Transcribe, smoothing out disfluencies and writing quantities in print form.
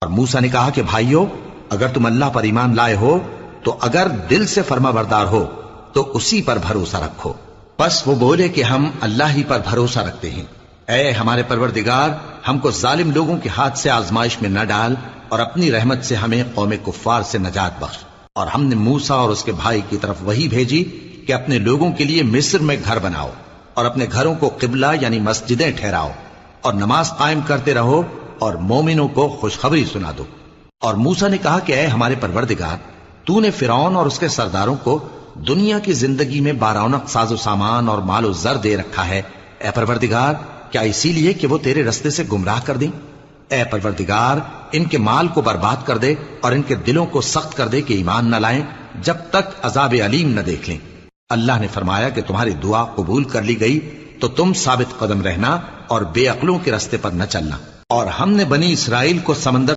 اور موسیٰ نے کہا کہ بھائیو، اگر تم اللہ پر ایمان لائے ہو تو اگر دل سے فرما بردار ہو تو اسی پر بھروسہ رکھو۔ پس وہ بولے کہ ہم اللہ ہی پر بھروسہ رکھتے ہیں۔ اے ہمارے پروردگار، ہم کو ظالم لوگوں کے ہاتھ سے آزمائش میں نہ ڈال، اور اپنی رحمت سے ہمیں قوم کفار سے نجات بخش۔ اور ہم نے موسیٰ اور اس کے بھائی کی طرف وحی بھیجی کہ اپنے لوگوں کے لیے مصر میں گھر بناؤ، اور اپنے گھروں کو قبلہ یعنی مسجدیں ٹھہراؤ، اور نماز قائم کرتے رہو، اور مومنوں کو خوشخبری سنا دو۔ اور موسیٰ نے کہا کہ اے ہمارے پروردگار، تو نے فرعون اور اس کے سرداروں کو دنیا کی زندگی میں بارونق ساز و سامان اور مال و زر دے رکھا ہے، اے پروردگار کیا اسی لیے کہ وہ تیرے رستے سے گمراہ کر دیں؟ اے پروردگار ان کے مال کو برباد کر دے اور ان کے دلوں کو سخت کر دے کہ ایمان نہ لائیں جب تک عذاب علیم نہ دیکھ لیں۔ اللہ نے فرمایا کہ تمہاری دعا قبول کر لی گئی تو تم ثابت قدم رہنا اور بے عقلوں کے رستے پر نہ چلنا۔ اور ہم نے بنی اسرائیل کو سمندر